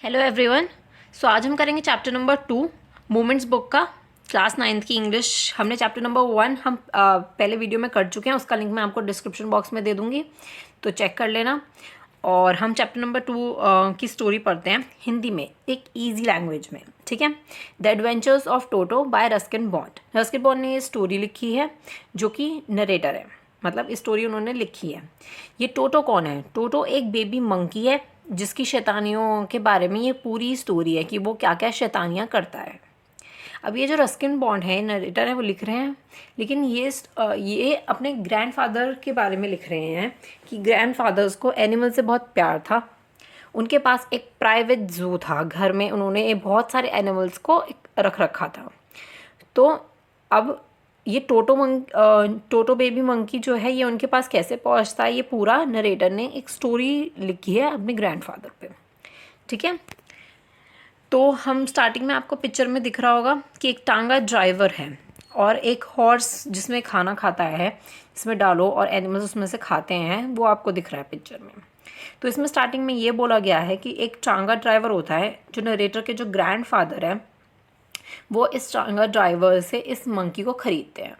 Hello everyone. सो आज हम करेंगे चैप्टर नंबर 2 मोमेंट्स बुक का क्लास 9th की इंग्लिश। हमने चैप्टर नंबर 1 हम पहले वीडियो में कर चुके हैं, उसका लिंक मैं आपको डिस्क्रिप्शन बॉक्स में दे दूंगी, तो चेक कर लेना। और हम चैप्टर नंबर 2 की स्टोरी पढ़ते हैं हिंदी में, एक ईजी लैंग्वेज में, ठीक है। The adventures of Toto bye Ruskin bond. Ruskin bond ने ये स्टोरी लिखी है, जो कि नरेटर है, मतलब स्टोरी उन्होंने लिखी है। ये टोटो कौन है? टोटो एक बेबी मंकी है, जिसकी शैतानियों के बारे में ये पूरी स्टोरी है कि वो क्या क्या शैतानियाँ करता है। अब ये जो रस्किन बॉन्ड है, नरेटर है, वो लिख रहे हैं, लेकिन ये अपने ग्रैंडफादर के बारे में लिख रहे हैं कि ग्रैंडफादर्स को एनिमल से बहुत प्यार था। उनके पास एक प्राइवेट जू था, घर में उन्होंने बहुत सारे एनिमल्स को रख रखा था। तो अब ये टोटो बेबी मंकी जो है, ये उनके पास कैसे पहुंचता है, ये पूरा नरेटर ने एक स्टोरी लिखी है अपने ग्रैंडफादर पे, ठीक है। तो हम स्टार्टिंग में आपको पिक्चर में दिख रहा होगा कि एक टांगा ड्राइवर है और एक हॉर्स जिसमें खाना खाता है, इसमें डालो और एनिमल्स उसमें से खाते हैं, वो आपको दिख रहा है पिक्चर में। तो इसमें स्टार्टिंग में ये बोला गया है कि एक टांगा ड्राइवर होता है, जो नरेटर के जो ग्रैंडफादर है, वो इस टांगा ड्राइवर से इस मंकी को ख़रीदते हैं।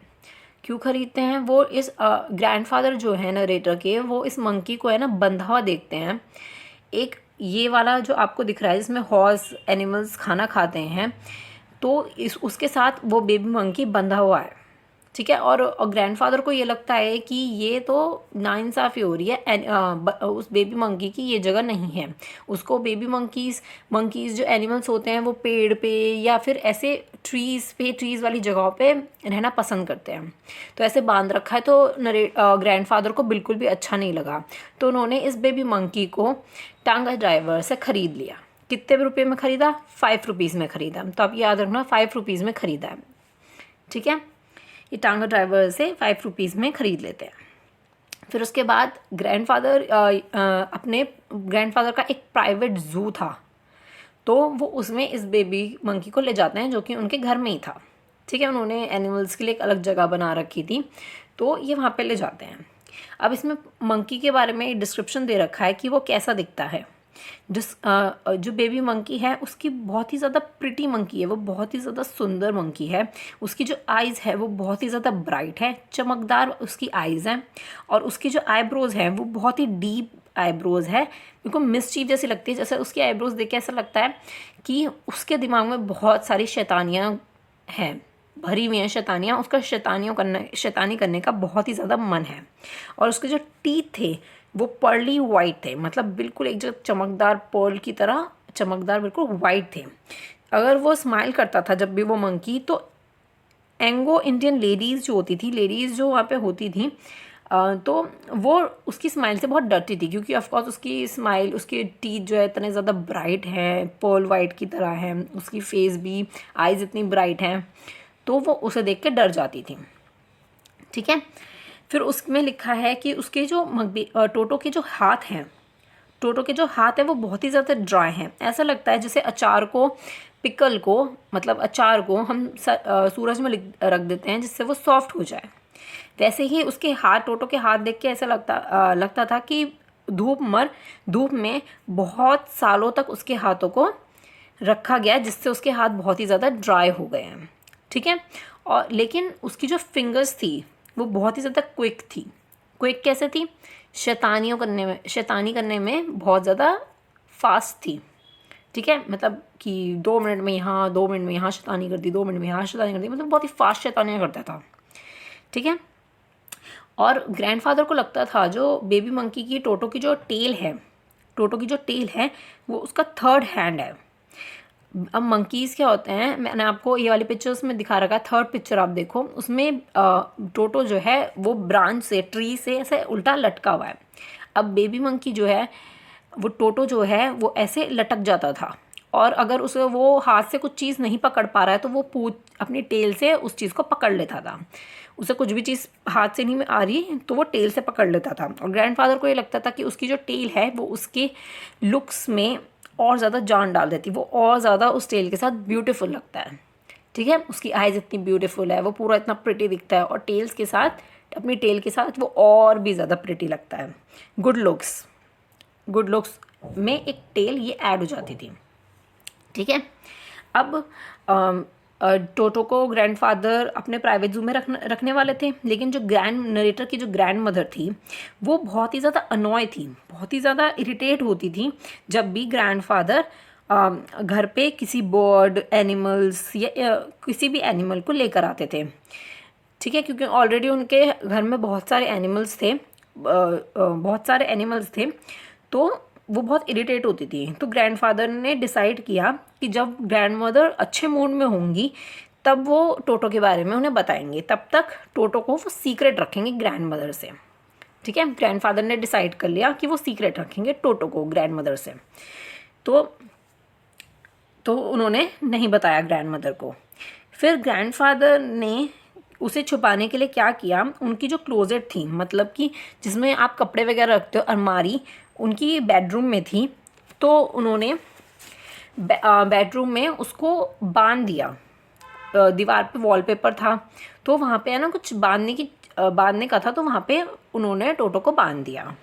क्यों ख़रीदते हैं? वो इस ग्रैंडफादर जो है नरेटर के, वो इस मंकी को है ना बंधा हुआ देखते हैं। एक ये वाला जो आपको दिख रहा है जिसमें हॉर्स एनिमल्स खाना खाते हैं, तो इस उसके साथ वो बेबी मंकी बंधा हुआ है, ठीक है। और ग्रैंडफादर को ये लगता है कि ये तो नाइंसाफ़ी हो रही है, उस बेबी मंकी की ये जगह नहीं है। उसको बेबी मंकीज़ जो एनिमल्स होते हैं, वो पेड़ पे या फिर ऐसे ट्रीज़ वाली जगहों पे रहना पसंद करते हैं। तो ऐसे बांध रखा है, तो ग्रैंडफादर को बिल्कुल भी अच्छा नहीं लगा। तो उन्होंने इस बेबी मंकी को टांगा ड्राइवर से ख़रीद लिया। कितने रुपये में ख़रीदा? 5 रुपीज़ में ख़रीदा। तो आप याद रखना, 5 रुपीज़ में ख़रीदा है, ठीक है। ये टांगा ड्राइवर से 5 रुपीज़ में ख़रीद लेते हैं। फिर उसके बाद अपने ग्रैंडफादर का एक प्राइवेट ज़ू था, तो वो उसमें इस बेबी मंकी को ले जाते हैं, जो कि उनके घर में ही था, ठीक है। उन्होंने एनिमल्स के लिए एक अलग जगह बना रखी थी, तो ये वहाँ पे ले जाते हैं। अब इसमें मंकी के बारे में डिस्क्रिप्शन दे रखा है कि वो कैसा दिखता है। जो बेबी मंकी है, उसकी बहुत ही ज़्यादा प्रिटी मंकी है, वो बहुत ही ज़्यादा सुंदर मंकी है। उसकी जो आइज़ है वो बहुत ही ज़्यादा ब्राइट है, चमकदार उसकी आइज़ हैं। और उसकी जो आईब्रोज़ हैं वो बहुत ही डीप आईब्रोज़ है, बिल्कुल मिस्चीफ जैसी लगती है। जैसे उसकी आईब्रोज़ देख के ऐसा लगता है कि उसके दिमाग में बहुत सारी शैतानियाँ हैं, भरी हुई हैं शैतानियाँ। उसका शैतानी करने का बहुत ही ज़्यादा मन है। और उसके जो टीथ थे वो पर्ली वाइट थे, मतलब बिल्कुल एक जो चमकदार पर्ल की तरह चमकदार, बिल्कुल वाइट थे। अगर वो स्माइल करता था जब भी वो मंकी, तो एंगो इंडियन लेडीज़ जो होती थी, लेडीज़ जो वहाँ पे होती थी, तो वो उसकी स्माइल से बहुत डरती थी, क्योंकि ऑफकोर्स उसकी स्माइल, उसके टीथ जो है इतने ज़्यादा ब्राइट हैं, पर्ल वाइट की तरह है, उसकी फेस भी, आइज़ इतनी ब्राइट हैं, तो वो उसे देख के डर जाती थी, ठीक है। फिर उसमें लिखा है कि उसके जो टोटो के जो हाथ हैं, टोटो के जो हाथ हैं वो बहुत ही ज़्यादा ड्राई हैं। ऐसा लगता है जैसे अचार को, पिकल को, मतलब अचार को हम सूरज में रख देते हैं जिससे वो सॉफ्ट हो जाए। वैसे ही उसके हाथ, टोटो के हाथ देख के ऐसा लगता था कि धूप में बहुत सालों तक उसके हाथों को रखा गया, जिससे उसके हाथ बहुत ही ज़्यादा ड्राई हो गए हैं, ठीक है। और लेकिन उसकी जो फिंगर्स थी वो बहुत ही ज़्यादा क्विक थी। क्विक कैसे थी? शैतानी करने में बहुत ज़्यादा फास्ट थी, ठीक है। मतलब कि 2 मिनट में यहाँ, 2 मिनट में यहाँ शैतानी करती, 2 मिनट में यहाँ शैतानी करती, मतलब बहुत ही फास्ट शैतानियाँ करता था, ठीक है। और ग्रैंडफादर को लगता था जो बेबी मंकी की, टोटो की जो टेल है वो उसका थर्ड हैंड है। अब मंकीज़ क्या होते हैं, मैंने आपको ये वाली पिक्चर्स में दिखा रखा है, थर्ड पिक्चर आप देखो, उसमें टोटो जो है वो ब्रांच से, ट्री से ऐसे उल्टा लटका हुआ है। अब बेबी मंकी जो है, वो टोटो जो है वो ऐसे लटक जाता था, और अगर उसे वो हाथ से कुछ चीज़ नहीं पकड़ पा रहा है, तो वो पूंछ अपनी टेल से उस चीज़ को पकड़ लेता था। उसे कुछ भी चीज़ हाथ से नहीं आ रही तो वो टेल से पकड़ लेता था। और ग्रैंडफादर को ये लगता था कि उसकी जो टेल है वो उसके लुक्स में और ज़्यादा जान डाल देती, वो और ज़्यादा उस टेल के साथ ब्यूटीफुल लगता है, ठीक है। उसकी आइज़ इतनी ब्यूटीफुल है, वो पूरा इतना प्रिटी दिखता है, और अपनी टेल के साथ वो और भी ज़्यादा प्रिटी लगता है। गुड लुक्स में एक टेल ये ऐड हो जाती थी। ठीक है। अब टोटो को ग्रैंडफादर अपने प्राइवेट ज़ू में रखने वाले थे, लेकिन जो ग्रैंड नरेटर की जो ग्रैंड मदर थी वो बहुत ही ज़्यादा अनॉय थी, बहुत ही ज़्यादा इरिटेट होती थी जब भी ग्रैंडफादर घर पे किसी बर्ड, एनिमल्स या किसी भी एनिमल को लेकर आते थे। ठीक है, क्योंकि ऑलरेडी उनके घर में बहुत सारे एनिमल्स थे, तो वो बहुत इरिटेट होती थी। तो ग्रैंडफादर ने डिसाइड किया कि जब ग्रैंडमदर अच्छे मूड में होंगी तब वो टोटो के बारे में उन्हें बताएंगे, तब तक टोटो को वो सीक्रेट रखेंगे ग्रैंडमदर से। ठीक है, ग्रैंडफादर ने डिसाइड कर लिया कि वो सीक्रेट रखेंगे टोटो को ग्रैंडमदर से। तो उन्होंने नहीं बताया ग्रैंडमदर को। फिर ग्रैंडफादर ने उसे छुपाने के लिए क्या किया, उनकी जो क्लोजेट थी, मतलब कि जिसमें आप कपड़े वगैरह रखते हो, अलमारी उनकी बेडरूम में थी, तो उन्होंने बेडरूम में उसको बांध दिया। दीवार पे वॉलपेपर था, तो वहाँ पे है ना कुछ बांधने का था, तो वहाँ पे उन्होंने टोटो को बांध दिया,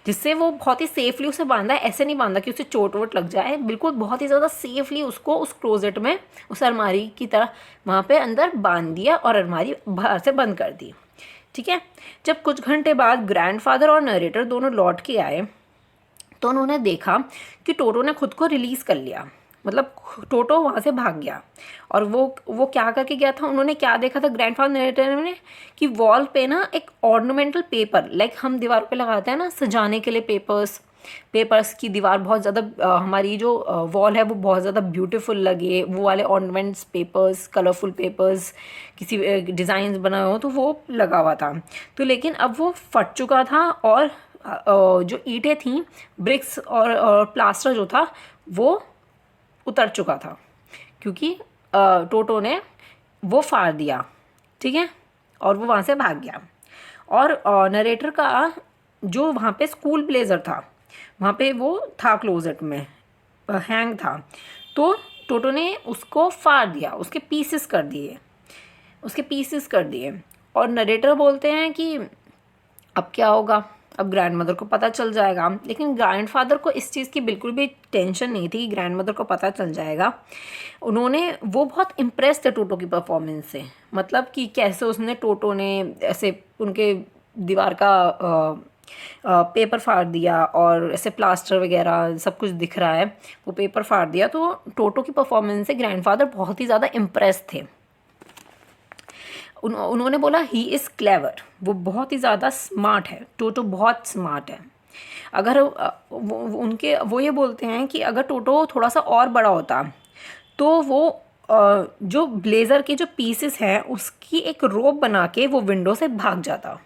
जिससे वो बहुत ही सेफली उसे बांधा। ऐसे नहीं बांधा कि उसे चोट वोट लग जाए, बिल्कुल बहुत ही ज़्यादा सेफली उसको उस क्लोजेट में, उस अलमारी की तरह वहाँ पे अंदर बांध दिया और अलमारी बाहर से बंद कर दी। ठीक है, जब कुछ घंटे बाद ग्रैंडफादर और नरेटर दोनों लौट के आए तो उन्होंने देखा कि टोटो ने खुद को रिलीज़ कर लिया, मतलब टोटो वहाँ से भाग गया। और वो क्या करके गया था, उन्होंने क्या देखा था ग्रैंडफादर नरेटर ने, कि वॉल पे ना एक ऑर्नामेंटल पेपर, लाइक हम दीवार पे लगाते हैं ना सजाने के लिए पेपर्स की दीवार बहुत ज़्यादा, हमारी जो वॉल है वो बहुत ज़्यादा ब्यूटीफुल लगे, वो वाले ऑर्नामेंट्स पेपर्स, कलरफुल पेपर्स, किसी डिज़ाइन बनाए हो, तो वो लगा हुआ था। तो लेकिन अब वो फट चुका था और जो ईंटें थी, ब्रिक्स और प्लास्टर जो था वो उतर चुका था, क्योंकि टोटो ने वो फाड़ दिया। ठीक है, और वो वहाँ से भाग गया। और नरेटर का जो वहाँ पे स्कूल ब्लेज़र था, वहाँ पे वो था क्लोजेट में हैंग था, तो टोटो ने उसको फाड़ दिया, उसके पीसेस कर दिए। और नरेटर बोलते हैं कि अब क्या होगा, अब ग्रैंडमदर को पता चल जाएगा। लेकिन ग्रैंडफादर को इस चीज़ की बिल्कुल भी टेंशन नहीं थी कि ग्रैंडमदर को पता चल जाएगा। वो बहुत इम्प्रेस थे टोटो की परफॉर्मेंस से, मतलब कि कैसे टोटो ने ऐसे उनके दीवार का पेपर फाड़ दिया, और ऐसे प्लास्टर वगैरह सब कुछ दिख रहा है, वो पेपर फाड़ दिया। तो टोटो की परफॉर्मेंस से ग्रैंडफादर बहुत ही ज़्यादा इम्प्रेस थे। उन्होंने बोला ही इज़ क्लेवर, वो बहुत ही ज़्यादा स्मार्ट है, टोटो बहुत स्मार्ट है। अगर वो ये बोलते हैं कि अगर टोटो थोड़ा सा और बड़ा होता तो वो जो ब्लेज़र के जो पीसेस हैं उसकी एक रोप बना के वो विंडो से भाग जाता।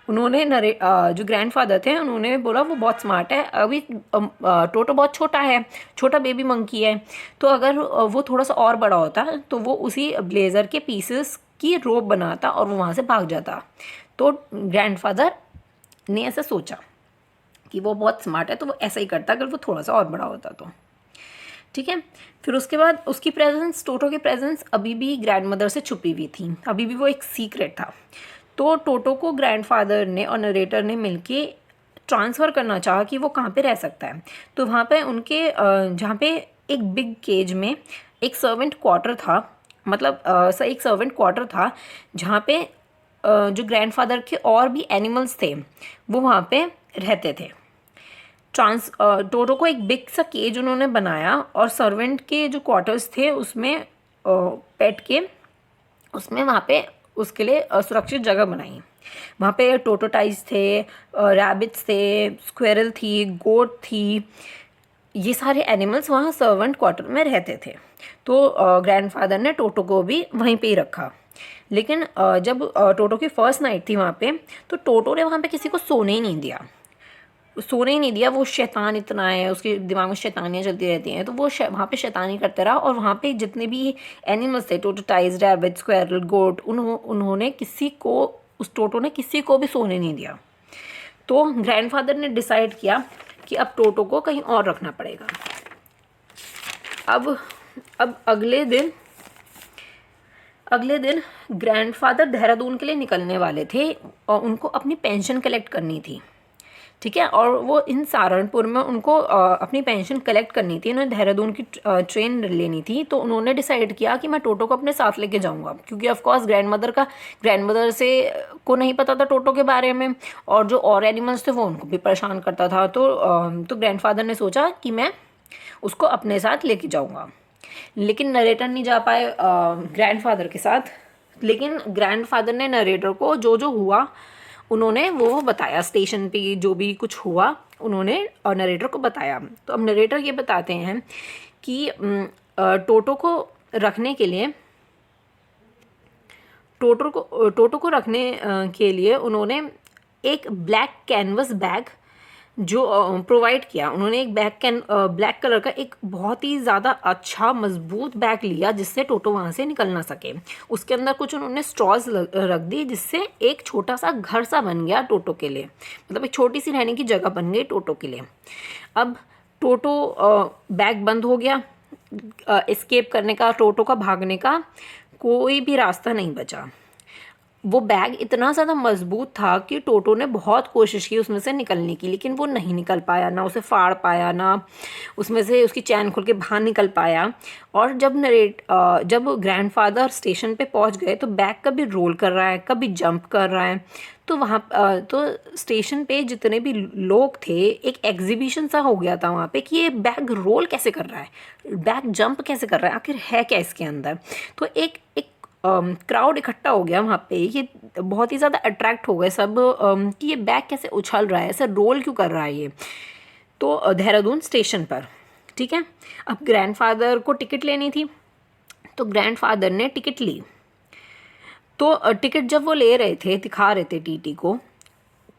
जो ग्रैंडफादर थे उन्होंने बोला वो बहुत स्मार्ट है, अभी टोटो बहुत छोटा है, छोटा बेबी मंकी है, तो अगर वो थोड़ा सा और बड़ा होता तो वो उसी ब्लेज़र के पीसेस की रोप बनाता और वो वहाँ से भाग जाता। तो ग्रैंडफादर ने ऐसा सोचा कि वो बहुत स्मार्ट है, तो वो ऐसा ही करता अगर वो थोड़ा सा और बड़ा होता तो। ठीक है, फिर उसके बाद उसकी प्रेजेंस, टोटो की प्रेजेंस अभी भी ग्रैंडमदर से छुपी हुई थी, अभी भी वो एक सीक्रेट था। तो टोटो को ग्रैंडफादर ने और नरेटर ने मिलके ट्रांसफ़र करना चाहा कि वो कहाँ पे रह सकता है। तो वहाँ पे उनके जहाँ पे एक बिग केज में एक सर्वेंट क्वार्टर था, मतलब एक सर्वेंट क्वार्टर था जहाँ पे जो ग्रैंडफादर के और भी एनिमल्स थे वो वहाँ पे रहते थे। टोटो को एक बिग सा केज उन्होंने बनाया और सर्वेंट के जो क्वार्टर्स थे उसमें पेट के उसमें वहाँ पे उसके लिए सुरक्षित जगह बनाई। वहाँ पे टोटोटाइज थे, रैबिट्स थे, स्क्वेरल थी, गोट थी, ये सारे एनिमल्स वहाँ सर्वेंट क्वार्टर में रहते थे। तो ग्रैंडफादर ने टोटो को भी वहीं पे ही रखा। लेकिन जब टोटो की फर्स्ट नाइट थी वहाँ पे, तो टोटो ने वहाँ पे किसी को सोने ही नहीं दिया। वो शैतान इतना है, उसके दिमाग में शैतानियाँ चलती रहती हैं, तो वो वहाँ पे शैतानी करते रहा। और वहाँ पे जितने भी एनिमल्स थे, टोटोटाइज, रैबिट, स्क्वेरल, गोट, टोटो ने किसी को भी सोने नहीं दिया। तो ग्रैंडफादर ने डिसाइड किया कि अब टोटो को कहीं और रखना पड़ेगा। अब अगले दिन ग्रैंडफादर देहरादून के लिए निकलने वाले थे और उनको अपनी पेंशन कलेक्ट करनी थी। ठीक है। और वो इन सहारनपुर में उनको अपनी पेंशन कलेक्ट करनी थी, उन्हें देहरादून की ट्रेन लेनी थी। तो उन्होंने डिसाइड किया कि मैं टोटो को अपने साथ लेके जाऊंगा, क्योंकि ऑफकोर्स ग्रैंडमदर से को नहीं पता था टोटो के बारे में, और जो और एनिमल्स थे वो उनको भी परेशान करता था। तो ग्रैंडफादर ने सोचा कि मैं उसको अपने साथ लेके जाऊंगा। लेकिन नरेटर नहीं जा पाए ग्रैंडफादर के साथ। लेकिन ग्रैंडफादर ने नरेटर को जो जो हुआ उन्होंने वो बताया, स्टेशन पे जो भी कुछ हुआ उन्होंने नरेटर को बताया। तो अब नरेटर ये बताते हैं कि टोटो को रखने के लिए टोटो को रखने के लिए उन्होंने एक ब्लैक कैनवस बैग जो प्रोवाइड किया। उन्होंने एक ब्लैक कलर का एक बहुत ही ज़्यादा अच्छा मजबूत बैग लिया जिससे टोटो वहाँ से निकल ना सके। उसके अंदर कुछ उन्होंने स्ट्रॉज रख दी, जिससे एक छोटा सा घर सा बन गया टोटो के लिए, मतलब एक छोटी सी रहने की जगह बन गई टोटो के लिए। अब टोटो बैग बंद हो गया, एस्केप करने का, टोटो का भागने का कोई भी रास्ता नहीं बचा। वो बैग इतना ज़्यादा मजबूत था कि टोटो ने बहुत कोशिश की उसमें से निकलने की, लेकिन वो नहीं निकल पाया, ना उसे फाड़ पाया, ना उसमें से उसकी चैन खोल के बाहर निकल पाया। और जब ग्रैंडफादर स्टेशन पे पहुंच गए तो बैग कभी रोल कर रहा है, कभी जंप कर रहा है। तो वहाँ तो स्टेशन पे जितने भी लोग थे, एक एग्जीबिशन सा हो गया था वहाँ पे कि ये बैग रोल कैसे कर रहा है, बैग जंप कैसे कर रहा है, आखिर है क्या इसके अंदर। तो एक क्राउड इकट्ठा हो गया वहाँ पे, ये बहुत ही ज़्यादा अट्रैक्ट हो गए सब कि ये बैग कैसे उछल रहा है, ऐसा रोल क्यों कर रहा है ये। तो देहरादून स्टेशन पर, ठीक है। अब ग्रैंडफादर को टिकट लेनी थी, तो ग्रैंडफादर ने टिकट ली। तो टिकट जब वो ले रहे थे, दिखा रहे थे टीटी को,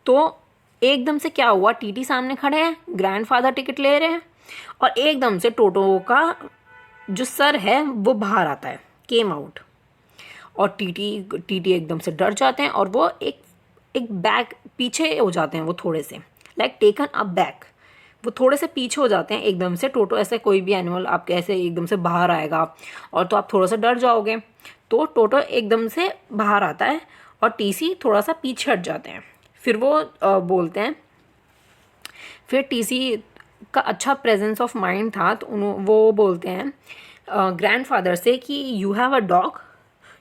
तो एकदम से क्या हुआ, टीटी सामने खड़े हैं, ग्रैंडफादर टिकट ले रहे हैं, और एकदम से टोटो का जो सर है वो बाहर आता है, केम आउट। और टीटी एकदम से डर जाते हैं और वो एक बैक पीछे हो जाते हैं, वो थोड़े से लाइक टेकन अ बैक, वो थोड़े से पीछे हो जाते हैं एकदम से। टोटो ऐसे कोई भी एनिमल आपके ऐसे एकदम से बाहर आएगा और तो आप थोड़ा सा डर जाओगे। तो टोटो एकदम से बाहर आता है और टीसी थोड़ा सा पीछे हट जाते हैं। फिर वो बोलते हैं, फिर टीसी का अच्छा प्रेजेंस ऑफ माइंड था, तो वो बोलते हैं ग्रैंडफादर से कि you have a dog,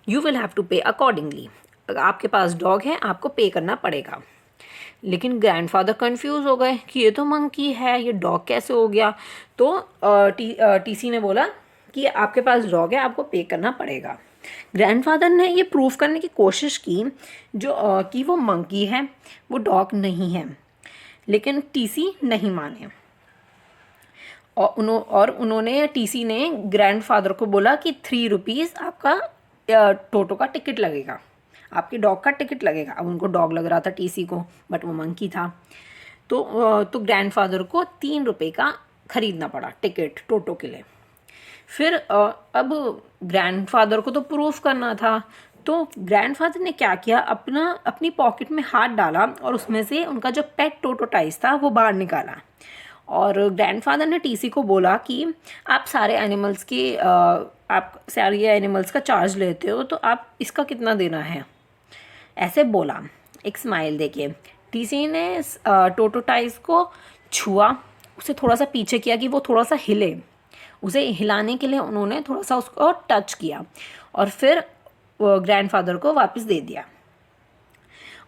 you will have to pay accordingly. आपके पास डॉग है, आपको पे करना पड़ेगा। लेकिन ग्रैंडफादर कंफ्यूज हो गए कि ये तो मंकी है, ये डॉग कैसे हो गया। तो टीसी ने बोला कि आपके पास डॉग है, आपको पे करना पड़ेगा। ग्रैंडफादर ने ये प्रूव करने की कोशिश की कि वो मंकी है, वो डॉग नहीं है, लेकिन टीसी नहीं माने। और उन्होंने टीसी ने ग्रैंडफादर को बोला कि 3 रुपीज़ आपका टोटो का टिकट लगेगा, आपके डॉग का टिकट लगेगा। अब उनको डॉग लग रहा था टीसी को, बट वो मंकी था। तो ग्रैंडफादर को 3 रुपये का ख़रीदना पड़ा टिकट टोटो के लिए। फिर अब ग्रैंडफादर को तो प्रूफ करना था, तो ग्रैंडफादर ने क्या किया, अपनी पॉकेट में हाथ डाला और उसमें से उनका जो पेट टोटोटाइज था वो बाहर निकाला। और ग्रैंडफादर ने टीसी को बोला कि आप सारे एनिमल्स का चार्ज लेते हो, तो आप इसका कितना देना है, ऐसे बोला एक स्माइल देके। टीसी ने टोटोटाइज को छुआ, उसे थोड़ा सा पीछे किया कि वो थोड़ा सा हिले, उसे हिलाने के लिए उन्होंने थोड़ा सा उसको टच किया और फिर ग्रैंडफादर को वापस दे दिया।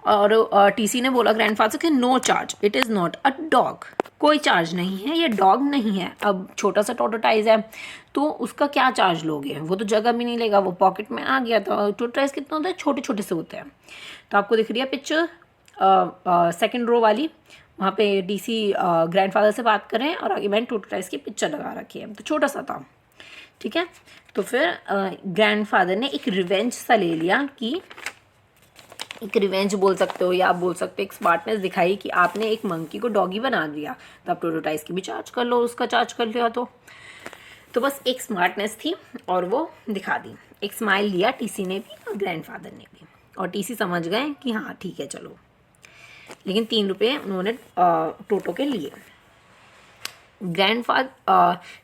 और टीसी ने बोला ग्रैंडफादर के no charge, it is not a dog, कोई चार्ज नहीं है, ये डॉग नहीं है। अब छोटा सा टोटोटाइज है तो उसका क्या चार्ज लोगे, वो तो जगह भी नहीं लेगा, वो पॉकेट में आ गया। तो टोटोटाइज कितने होते हैं, छोटे छोटे से होते हैं। तो आपको दिख रही है पिक्चर सेकंड रो वाली, वहाँ पे डीसी ग्रैंडफादर से बात कर रहे हैं और आगे मैंने टोटोटाइज की पिक्चर लगा रखी है, तो छोटा सा था, ठीक है। तो फिर ग्रैंडफादर ने एक रिवेंज सा ले लिया, कि एक रिवेंज बोल सकते हो या आप बोल सकते हो एक स्मार्टनेस दिखाई कि आपने एक मंकी को डॉगी बना दिया, तो आप टोटोटाइज की भी चार्ज कर लो, उसका चार्ज कर लिया। तो बस एक स्मार्टनेस थी और वो दिखा दी। एक स्माइल लिया टीसी ने भी और ग्रैंडफादर ने भी, और टीसी समझ गए कि हाँ ठीक है चलो। लेकिन 3 रुपये उन्होंने टोटो के लिए।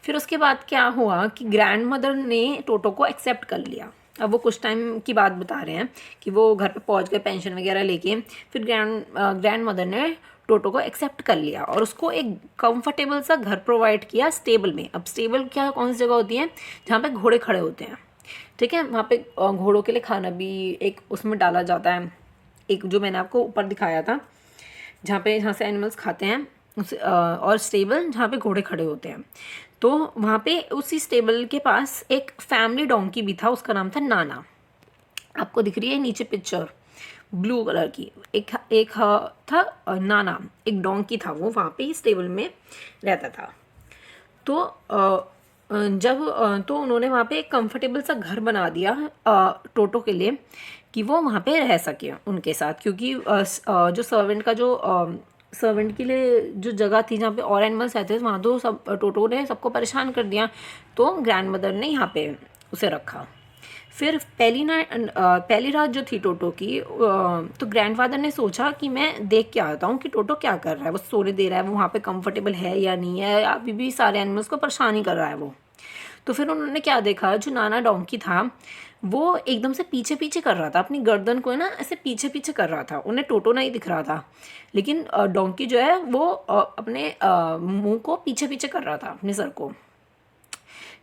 फिर उसके बाद क्या हुआ कि ग्रैंड मदर ने टोटो को एक्सेप्ट कर लिया। अब वो कुछ टाइम की बात बता रहे हैं कि वो घर पे पहुंच गए पेंशन वगैरह लेके। फिर ग्रैंड मदर ने टोटो को एक्सेप्ट कर लिया और उसको एक कंफर्टेबल सा घर प्रोवाइड किया स्टेबल में। अब स्टेबल क्या कौन सी जगह होती है जहाँ पे घोड़े खड़े होते हैं, ठीक है, वहाँ पे घोड़ों के लिए खाना भी एक उसमें डाला जाता है, एक जो मैंने आपको ऊपर दिखाया था जहाँ से एनिमल्स खाते हैं उस और स्टेबल जहाँ पे घोड़े खड़े होते हैं। तो वहाँ पे उसी स्टेबल के पास एक फैमिली डोंकी भी था, उसका नाम था नाना। आपको दिख रही है नीचे पिक्चर ब्लू कलर की, एक था नाना, एक डोंकी था, वो वहाँ पे ही स्टेबल में रहता था। तो तो उन्होंने वहाँ पे एक कंफर्टेबल सा घर बना दिया टोटो के लिए कि वो वहाँ पे रह सके उनके साथ, क्योंकि जो सर्वेंट के लिए जो जगह थी जहाँ पे और एनिमल्स रहते थे वहाँ तो सब टोटो ने सबको परेशान कर दिया। तो ग्रैंड मदर ने यहाँ पे उसे रखा। फिर पहली रात जो थी टोटो की, तो ग्रैंडफादर ने सोचा कि मैं देख के आता हूँ कि टोटो क्या कर रहा है, वो सोने दे रहा है, वो वहाँ पे कंफर्टेबल है या नहीं है, अभी भी सारे एनिमल्स को परेशान ही कर रहा है वो। तो फिर उन्होंने क्या देखा, जो नाना डोंकी था वो एकदम से पीछे पीछे कर रहा था, अपनी गर्दन को ना ऐसे पीछे पीछे कर रहा था। उन्हें टोटो नहीं दिख रहा था, लेकिन डोंकी जो है वो अपने मुंह को पीछे पीछे कर रहा था, अपने सर को।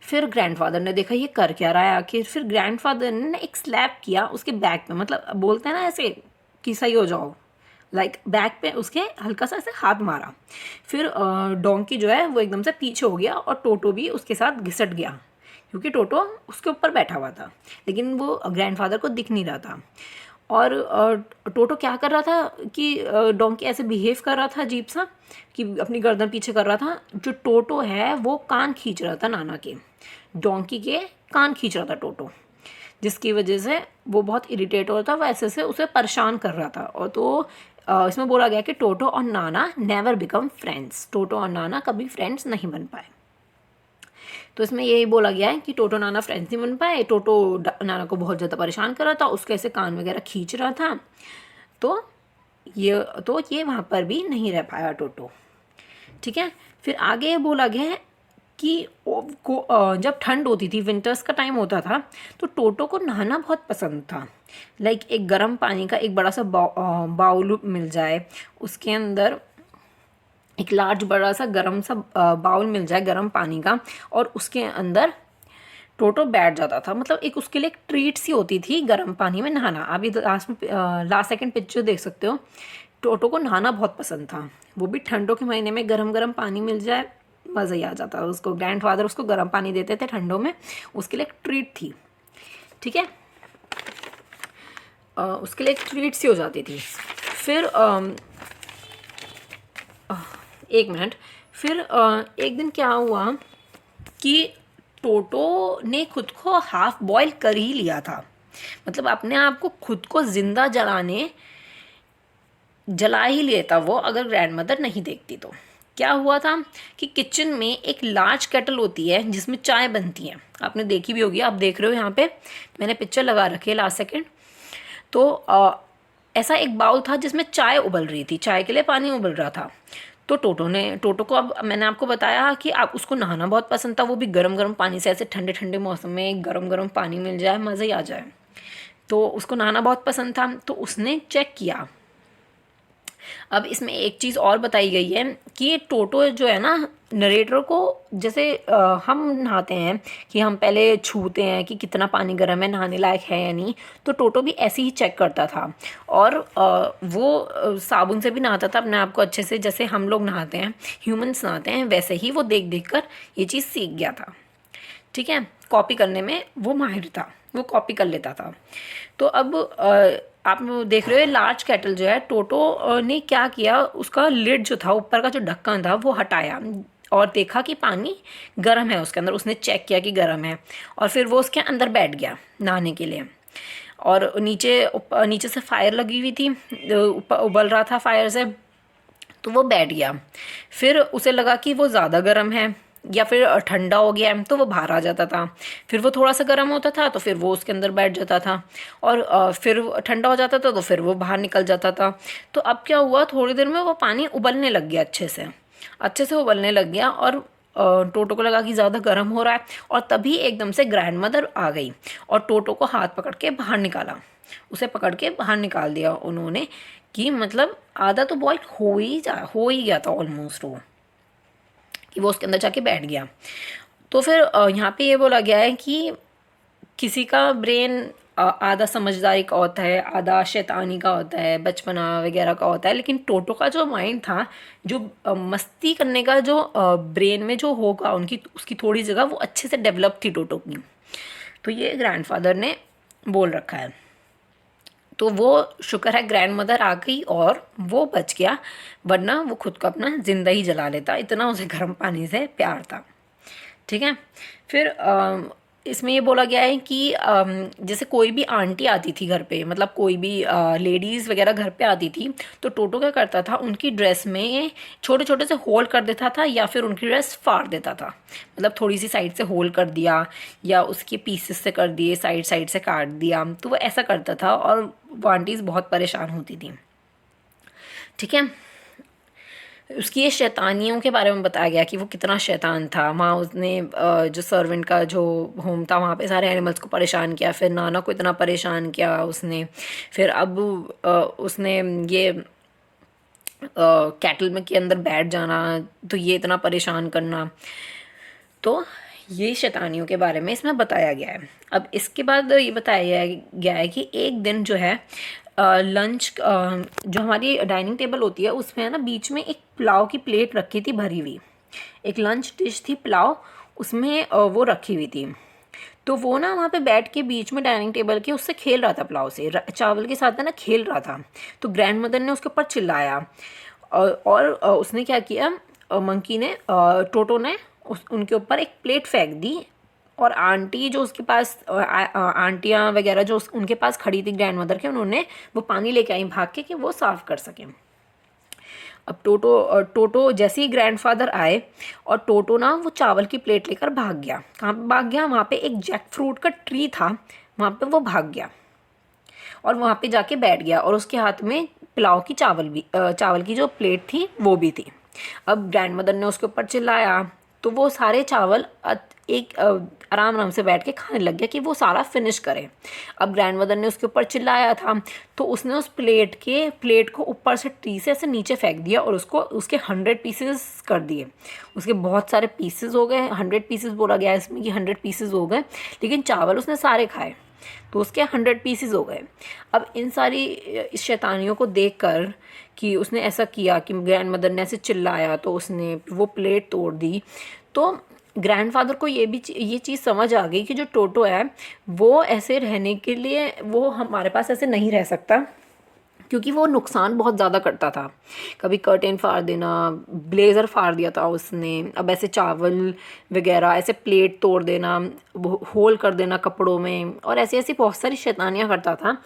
फिर ग्रैंडफादर ने देखा ये कर क्या रहा है आखिर। फिर ग्रैंडफादर ने एक स्लैप किया उसके बैक पे, मतलब बोलते हैं ना ऐसे कि सही हो जाओ, लाइक बैक पे उसके हल्का सा ऐसे हाथ मारा। फिर डोंकी जो है वो एकदम से पीछे हो गया और टोटो भी उसके साथ घिसट गया, क्योंकि टोटो उसके ऊपर बैठा हुआ था, लेकिन वो ग्रैंडफादर को दिख नहीं रहा था। और टोटो क्या कर रहा था कि डोंकी ऐसे बिहेव कर रहा था अजीब सा कि अपनी गर्दन पीछे कर रहा था। जो टोटो है वो कान खींच रहा था नाना के, डोंकी के कान खींच रहा था टोटो, जिसकी वजह से वो बहुत इरिटेट हो रहा था, वो ऐसे से उसे परेशान कर रहा था। और तो इसमें बोला गया कि टोटो और नाना नेवर बिकम फ्रेंड्स, टोटो और नाना कभी फ्रेंड्स नहीं बन पाए। तो इसमें यही बोला गया है कि टोटो नाना फ्रेंड्स नहीं बन पाए, टोटो नाना को बहुत ज़्यादा परेशान कर रहा था, उसके ऐसे कान वगैरह खींच रहा था। तो ये वहाँ पर भी नहीं रह पाया टोटो, ठीक है। फिर आगे ये बोला गया है कि जब ठंड होती थी, विंटर्स का टाइम होता था, तो टोटो को नहाना बहुत पसंद था। लाइक एक गर्म पानी का एक बड़ा सा बाउल मिल जाए, उसके अंदर एक लार्ज बड़ा सा गर्म सा बाउल मिल जाए गर्म पानी का, और उसके अंदर टोटो बैठ जाता था। मतलब एक उसके लिए एक ट्रीट सी होती थी गर्म पानी में नहाना। अभी लास्ट सेकंड पिक्चर देख सकते हो, टोटो को नहाना बहुत पसंद था, वो भी ठंडों के महीने में गरम गरम पानी मिल जाए मज़ा ही आ जाता है उसको। ग्रैंडफादर उसको गर्म पानी देते थे ठंडों में, उसके लिए एक ट्रीट थी, ठीक है, उसके लिए एक ट्रीट सी हो जाती थी। फिर एक मिनट, फिर एक दिन क्या हुआ कि टोटो ने खुद को हाफ बॉयल कर ही लिया था, मतलब अपने आप को खुद को जिंदा जला ही लेता वो, अगर ग्रैंड मदर नहीं देखती तो। क्या हुआ था कि किचन में एक लार्ज केटल होती है जिसमें चाय बनती है, आपने देखी भी होगी, आप देख रहे हो यहाँ पे मैंने पिक्चर लगा रखी है लास्ट सेकंड। तो ऐसा एक बाउल था जिसमें चाय उबल रही थी, चाय के लिए पानी उबल रहा था। तो टोटो को, अब मैंने आपको बताया कि आप उसको नहाना बहुत पसंद था, वो भी गरम गरम पानी से, ऐसे ठंडे ठंडे मौसम में गरम गरम पानी मिल जाए मज़ा ही आ जाए, तो उसको नहाना बहुत पसंद था। तो उसने चेक किया। अब इसमें एक चीज़ और बताई गई है कि टोटो जो है ना, नरेटर को जैसे हम नहाते हैं कि हम पहले छूते हैं कि कितना पानी गर्म है, नहाने लायक है या नहीं, तो टोटो भी ऐसे ही चेक करता था। और वो साबुन से भी नहाता था अपने आप को अच्छे से, जैसे हम लोग नहाते हैं, ह्यूमंस नहाते हैं, वैसे ही वो देख देख कर ये चीज़ सीख गया था, ठीक है। कॉपी करने में वो माहिर था, वो कॉपी कर लेता था। तो अब आप देख रहे हो लार्ज केटल जो है, टोटो ने क्या किया, उसका लिड जो था, ऊपर का जो ढक्कन था वो हटाया और देखा कि पानी गर्म है उसके अंदर, उसने चेक किया कि गर्म है, और फिर वो उसके अंदर बैठ गया नहाने के लिए। और नीचे से फायर लगी हुई थी, उबल रहा था फायर से, तो वो बैठ गया। फिर उसे लगा कि वो ज़्यादा गर्म है या फिर ठंडा हो गया है, तो वो बाहर आ जाता था। फिर वो थोड़ा सा गर्म होता था तो फिर वो उसके अंदर बैठ जाता था, और फिर ठंडा हो जाता था तो फिर वो बाहर निकल जाता था। तो अब क्या हुआ, थोड़ी देर में वो पानी उबलने लग गया, अच्छे से उबलने लग गया, और टोटो को लगा कि ज़्यादा गर्म हो रहा है, और तभी एकदम से ग्रैंड मदर आ गई और टोटो को हाथ पकड़ के बाहर निकाला, उसे पकड़ के बाहर निकाल दिया उन्होंने, कि मतलब आधा तो बॉयल हो ही गया था ऑलमोस्ट वो, कि वो उसके अंदर जाके बैठ गया। तो फिर यहाँ पे ये बोला गया है कि किसी का ब्रेन आधा समझदारी का होता है, आधा शैतानी का होता है, बचपना वगैरह का होता है, लेकिन टोटो का जो माइंड था, जो मस्ती करने का जो ब्रेन में जो होगा उनकी, उसकी थोड़ी जगह वो अच्छे से डेवलप थी टोटो की। तो ये ग्रैंडफादर ने बोल रखा है। तो वो शुक्र है ग्रैंड मदर आ गई और वो बच गया, वरना वो खुद को अपना जिंदा ही जला लेता, इतना उसे गर्म पानी से प्यार था। ठीक है। फिर इसमें ये बोला गया है कि जैसे कोई भी आंटी आती थी घर पे, मतलब कोई भी लेडीज़ वगैरह घर पे आती थी, तो टोटो क्या करता था, उनकी ड्रेस में छोटे छोटे से होल कर देता था, या फिर उनकी ड्रेस फाड़ देता था, मतलब थोड़ी सी साइड से होल कर दिया, या उसके पीसेस से कर दिए, साइड साइड से काट दिया, तो वो ऐसा करता था और वो आंटीज़ बहुत परेशान होती थी। ठीक है। उसकी ये शैतानियों के बारे में बताया गया कि वो कितना शैतान था। वहाँ उसने जो सर्वेंट का जो होम था वहाँ पे सारे एनिमल्स को परेशान किया, फिर नाना को इतना परेशान किया उसने, फिर अब उसने ये कैटल में के अंदर बैठ जाना, तो ये इतना परेशान करना। तो ये शैतानियों के बारे में इसमें बताया गया है। अब इसके बाद ये बताया गया है कि एक दिन जो है लंच, जो हमारी डाइनिंग टेबल होती है उसमें है ना, बीच में एक पुलाव की प्लेट रखी थी भरी हुई, एक लंच डिश थी पुलाव, उसमें वो रखी हुई थी। तो वो ना वहाँ पे बैठ के बीच में डाइनिंग टेबल के उससे खेल रहा था, पुलाव से चावल के साथ है ना खेल रहा था। तो ग्रैंड मदर ने उसके ऊपर चिल्लाया, और उसने क्या किया, मंकी ने, टोटो ने उनके ऊपर एक प्लेट फेंक दी, और आंटी जो उसके पास आंटियाँ वगैरह जो उनके पास खड़ी थी ग्रैंड मदर के, उन्होंने वो पानी लेके आई भाग के कि वो साफ़ कर सकें। अब टोटो जैसे ही ग्रैंडफादर आए और टोटो ना वो चावल की प्लेट लेकर भाग गया। कहाँ पे भाग गया? वहाँ पे एक जैक फ्रूट का ट्री था, वहाँ पे वो भाग गया और वहाँ पे जाके बैठ गया, और उसके हाथ में पुलाव की चावल की जो प्लेट थी वो भी थी। अब ग्रैंड मदर ने उसके ऊपर चिल्लाया, तो वो सारे चावल एक आराम आराम से बैठ के खाने लग गया कि वो सारा फिनिश करे। अब ग्रैंड मदर ने उसके ऊपर चिल्लाया था, तो उसने उस प्लेट को ऊपर से ट्री से ऐसे नीचे फेंक दिया, और उसके 100 पीसेस कर दिए। उसके बहुत सारे पीसेस हो गए, 100 पीसेस बोला गया इसमें कि 100 पीसेस हो गए, लेकिन चावल उसने सारे खाए, तो उसके 100 पीसेस हो गए। अब इन सारी इस शैतानियों को देखकर कि उसने ऐसा किया कि ग्रैंड मदर ने ऐसे चिल्लाया, तो उसने वो प्लेट तोड़ दी। तो ग्रैंडफादर को ये चीज़ समझ आ गई कि जो टोटो है वो ऐसे रहने के लिए, वो हमारे पास ऐसे नहीं रह सकता, क्योंकि वो नुकसान बहुत ज़्यादा करता था। कभी कर्टेन फाड़ देना, ब्लेज़र फाड़ दिया था उसने, अब ऐसे चावल वगैरह, ऐसे प्लेट तोड़ देना, होल कर देना कपड़ों में, और ऐसी ऐसी बहुत सारी शैतानियाँ करता था।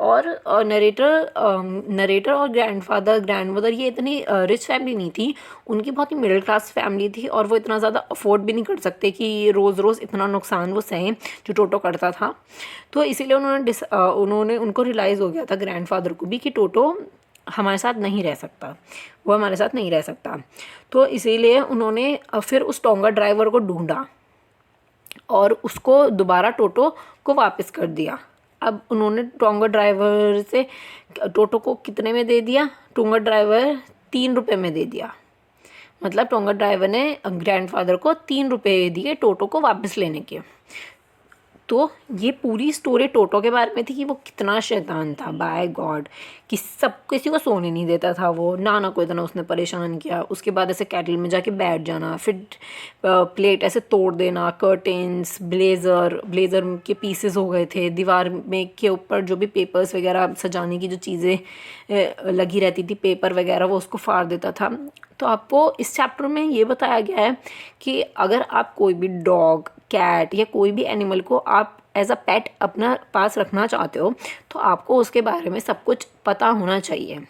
और नरेटर और ग्रैंडमदर ये इतनी रिच फैमिली नहीं थी, उनकी बहुत ही मिडिल क्लास फैमिली थी, और वो इतना ज़्यादा अफोर्ड भी नहीं कर सकते कि रोज़ रोज़ इतना नुकसान वो सहें जो टोटो करता था। तो इसीलिए उन्होंने उनको रियलाइज़ हो गया था ग्रैंडफादर को भी कि टोटो हमारे साथ नहीं रह सकता, वो हमारे साथ नहीं रह सकता। तो इसीलिए उन्होंने फिर उस टोंगा ड्राइवर को ढूंढा और उसको दोबारा टोटो को वापस कर दिया। अब उन्होंने टोंगा ड्राइवर से टोटो को कितने में दे दिया? टोंगा ड्राइवर 3 रुपये में दे दिया। मतलब टोंगा ड्राइवर ने ग्रैंडफादर को 3 रुपये दिए टोटो को वापस लेने के। तो ये पूरी स्टोरी टोटो के बारे में थी कि वो कितना शैतान था, बाय गॉड, कि सब किसी को सोने नहीं देता था वो। नाना को इतना उसने परेशान किया, उसके बाद ऐसे कैटल में जाके बैठ जाना, फिर प्लेट ऐसे तोड़ देना, कर्टेन्स, ब्लेज़र के पीसेस हो गए थे, दीवार में के ऊपर जो भी पेपर्स वगैरह सजाने की जो चीज़ें लगी रहती थी, पेपर वगैरह, वो उसको फाड़ देता था। तो आपको इस चैप्टर में ये बताया गया है कि अगर आप कोई भी डॉग, कैट या कोई भी एनिमल को आप एज अ पेट अपना पास रखना चाहते हो, तो आपको उसके बारे में सब कुछ पता होना चाहिए।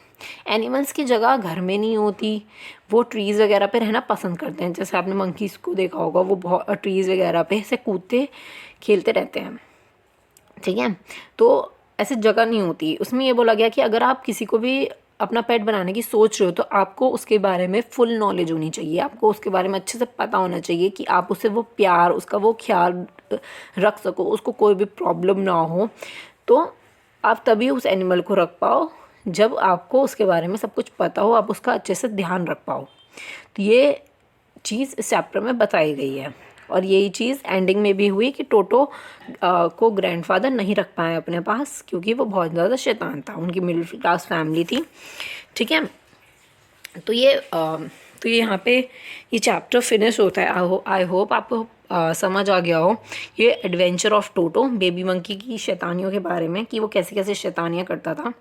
एनिमल्स की जगह घर में नहीं होती, वो ट्रीज़ वगैरह पे रहना पसंद करते हैं। जैसे आपने मंकीज़ को देखा होगा, वो बहुत ट्रीज़ वगैरह पे ऐसे कूदते खेलते रहते हैं। ठीक है, तो ऐसे जगह नहीं होती। उसमें ये बोला गया कि अगर आप किसी को भी अपना पेट बनाने की सोच रहे हो तो आपको उसके बारे में फुल नॉलेज होनी चाहिए, आपको उसके बारे में अच्छे से पता होना चाहिए कि आप उसे वो प्यार, उसका वो ख्याल रख सको, उसको कोई भी प्रॉब्लम ना हो। तो आप तभी उस एनिमल को रख पाओ जब आपको उसके बारे में सब कुछ पता हो, आप उसका अच्छे से ध्यान रख पाओ। तो ये चीज़ इस चैप्टर में बताई गई है और यही चीज़ एंडिंग में भी हुई कि टोटो को ग्रैंडफादर नहीं रख पाए अपने पास क्योंकि वो बहुत ज़्यादा शैतान था, उनकी मिडिल क्लास फैमिली थी। ठीक है, तो ये यहाँ पे ये चैप्टर फिनिश होता है। आई होप आपको समझ आ गया हो ये adventure of Toto, baby monkey की शैतानियों के बारे में कि वो कैसे कैसे शैतानियाँ करता था।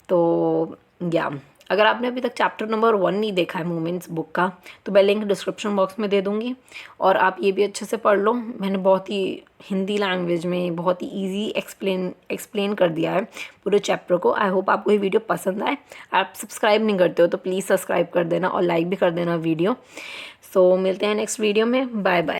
तो या अगर आपने अभी तक चैप्टर नंबर 1 नहीं देखा है मूमेंट्स बुक का तो मैं लिंक डिस्क्रिप्शन बॉक्स में दे दूँगी और आप ये भी अच्छे से पढ़ लो। मैंने बहुत ही हिंदी लैंग्वेज में बहुत ही इजी एक्सप्लेन कर दिया है पूरे चैप्टर को। आई होप आपको ये वीडियो पसंद आए। आप सब्सक्राइब नहीं करते हो तो प्लीज़ सब्सक्राइब कर देना और लाइक भी कर देना वीडियो। सो मिलते हैं नेक्स्ट वीडियो में। Bye bye.